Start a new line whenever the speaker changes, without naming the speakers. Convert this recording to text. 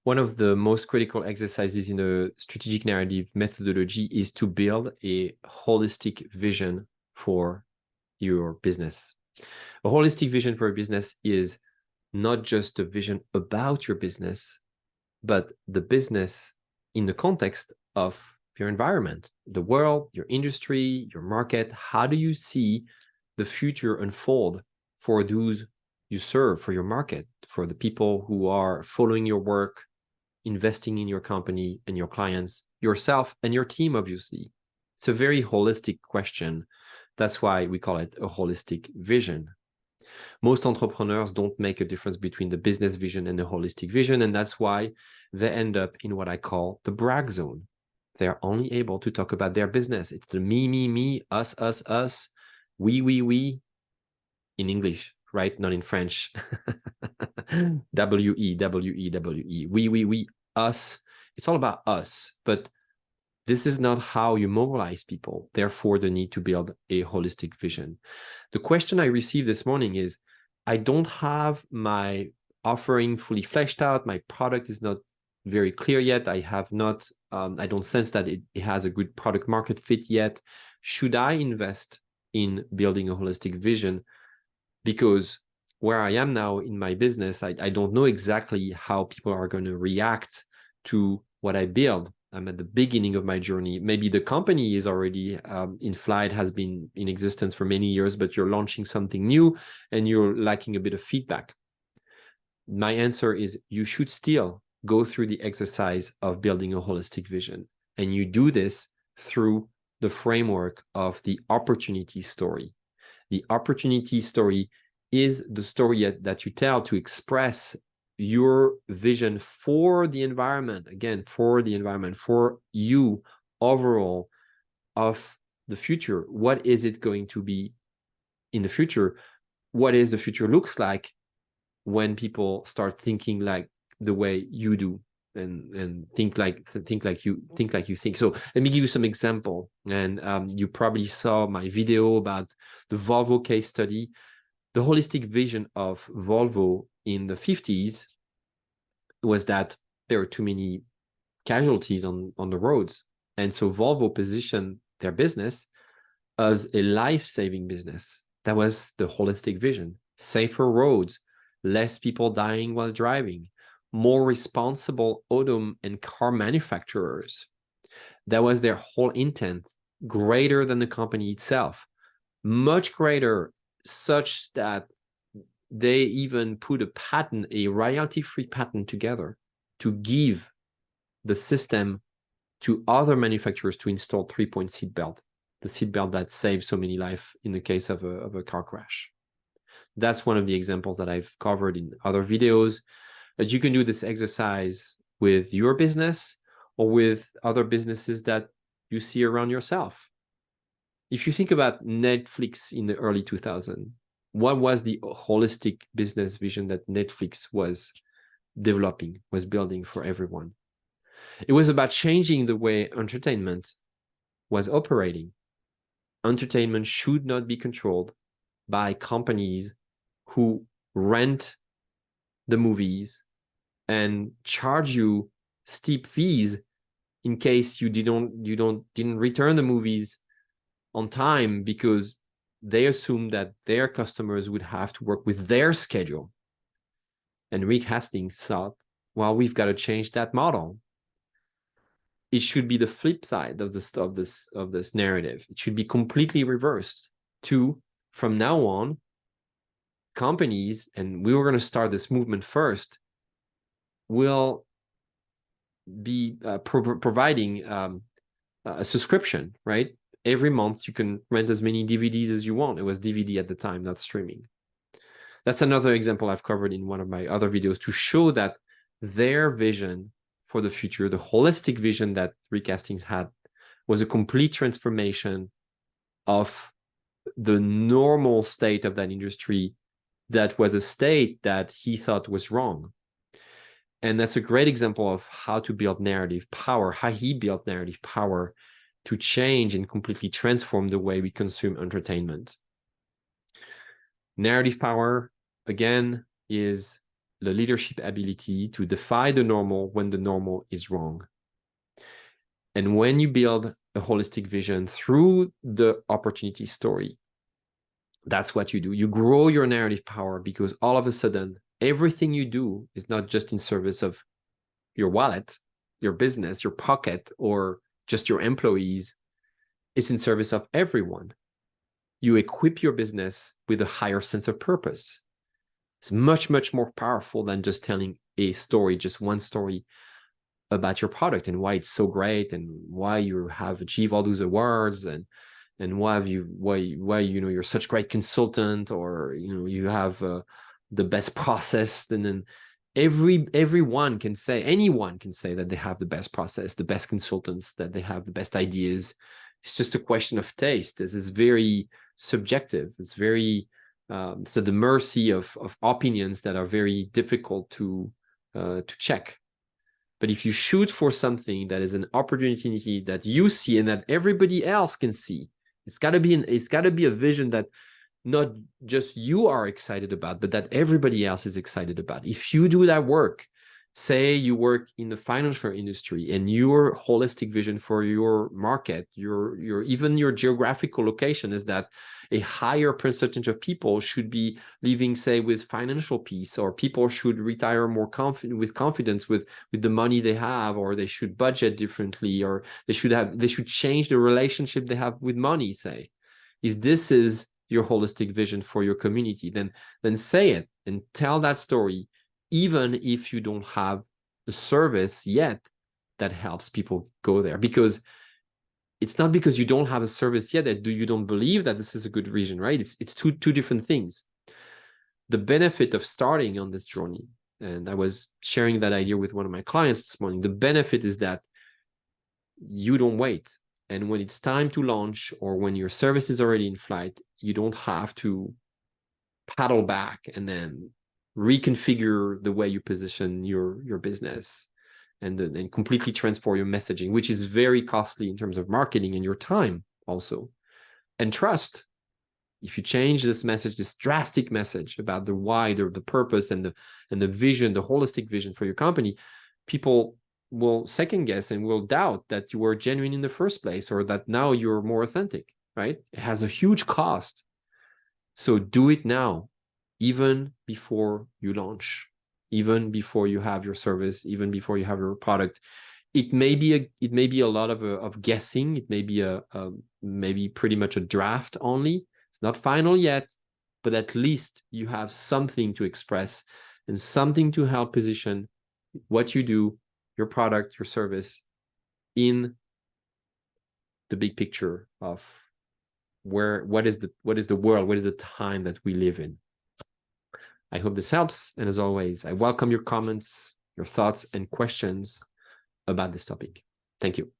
One of the most critical exercises in the strategic narrative methodology is to build a holistic vision for your business. A holistic vision for a business is not just a vision about your business, but the business in the context of your environment, the world, your industry, your market. How do you see the future unfold for those you serve, for your market, for the people who are following your work, investing in your company and your clients, yourself and your team, obviously? It's a very holistic question. That's why we call it a holistic vision. Most entrepreneurs don't make a difference between the business vision and the holistic vision, and that's why they end up in what I call the brag zone. They're only able to talk about their business. It's the me, us, we, in English, right? Not in French. we, we, us. It's all about us, but this is not how you mobilize people. Therefore, the need to build a holistic vision. The question I received this morning is, I don't have my offering fully fleshed out. My product is not very clear yet. I have not, I don't sense that it has a good product market fit yet. Should I invest in building a holistic vision? Because where I am now in my business, I don't know exactly how people are going to react to what I build. I'm at the beginning of my journey. Maybe the company is already in flight, has been in existence for many years, but you're launching something new and you're lacking a bit of feedback. My answer is you should still go through the exercise of building a holistic vision. And you do this through the framework of the opportunity story. The opportunity story is the story that you tell to express your vision for the environment, again, for the environment, for you overall of the future. What is it going to be in the future? What is the future looks like when people start thinking like the way you do and think like you think. So let me give you some example. And you probably saw my video about the Volvo case study. The holistic vision of Volvo in the 50s was that there were too many casualties on the roads. And so Volvo positioned their business as a life-saving business. That was the holistic vision. Safer roads, less people dying while driving, more responsible auto and car manufacturers. That was their whole intent, greater than the company itself, much greater, such that they even put a patent, a royalty-free patent together to give the system to other manufacturers to install three-point seatbelt, the seatbelt that saves so many lives in the case of a car crash. That's one of the examples that I've covered in other videos. But you can do this exercise with your business or with other businesses that you see around yourself. If you think about Netflix in the early 2000s, what was the holistic business vision that Netflix was developing, was building for everyone? It was about changing the way entertainment was operating. Entertainment should not be controlled by companies who rent the movies and charge you steep fees in case you didn't return the movies on time, because they assume that their customers would have to work with their schedule. And Rick Hastings thought, well, we've got to change that model. It should be the flip side of this narrative. It should be completely reversed to, from now on, companies, and we were going to start this movement first, will be providing a subscription, right? Every month you can rent as many DVDs as you want. It was DVD at the time, not streaming. That's another example I've covered in one of my other videos to show that their vision for the future, the holistic vision that Rick Hastings had, was a complete transformation of the normal state of that industry that was a state that he thought was wrong. And that's a great example of how to build narrative power, how he built narrative power to change and completely transform the way we consume entertainment. Narrative power, again, is the leadership ability to defy the normal when the normal is wrong. And when you build a holistic vision through the opportunity story, that's what you do. You grow your narrative power, because all of a sudden, everything you do is not just in service of your wallet, your business, your pocket, or just your employees. It's in service of everyone. You equip your business with a higher sense of purpose. It's much, much more powerful than just telling a story, just one story about your product and why it's so great and why you have achieved all those awards and why you're such a great consultant, or you have the best process. And then anyone can say that they have the best process, the best consultants, that they have the best ideas. It's just a question of taste. This is very subjective. It's very it's at the mercy of opinions that are very difficult to check. But if you shoot for something that is an opportunity that you see and that everybody else can see, it's got to be a vision that not just you are excited about, but that everybody else is excited about. If you do that work, say you work in the financial industry, and your holistic vision for your market, even your geographical location is that a higher percentage of people should be living, say, with financial peace, or people should retire more with confidence with the money they have, or they should budget differently, or they should change the relationship they have with money, say. If this is your holistic vision for your community, then say it and tell that story, even if you don't have a service yet that helps people go there. Because it's not because you don't have a service yet that you don't believe that this is a good vision, right? It's two different things. The benefit of starting on this journey, and I was sharing that idea with one of my clients this morning, the benefit is that you don't wait. And when it's time to launch, or when your service is already in flight, you don't have to paddle back and then reconfigure the way you position your business and completely transform your messaging, which is very costly in terms of marketing and your time also. And trust, if you change this message, this drastic message about the why, the purpose, and the vision, the holistic vision for your company, people will second guess and will doubt that you were genuine in the first place, or that now you're more authentic, right? It has a huge cost. So do it now, even before you launch, even before you have your service, even before you have your product. It may be a lot of guessing. It may be maybe pretty much a draft only. It's not final yet, but at least you have something to express and something to help position what you do, your product, your service, in the big picture of what is the world, what is the time that we live in. I hope this helps. And as always, I welcome your comments, your thoughts, and questions about this topic. Thank you.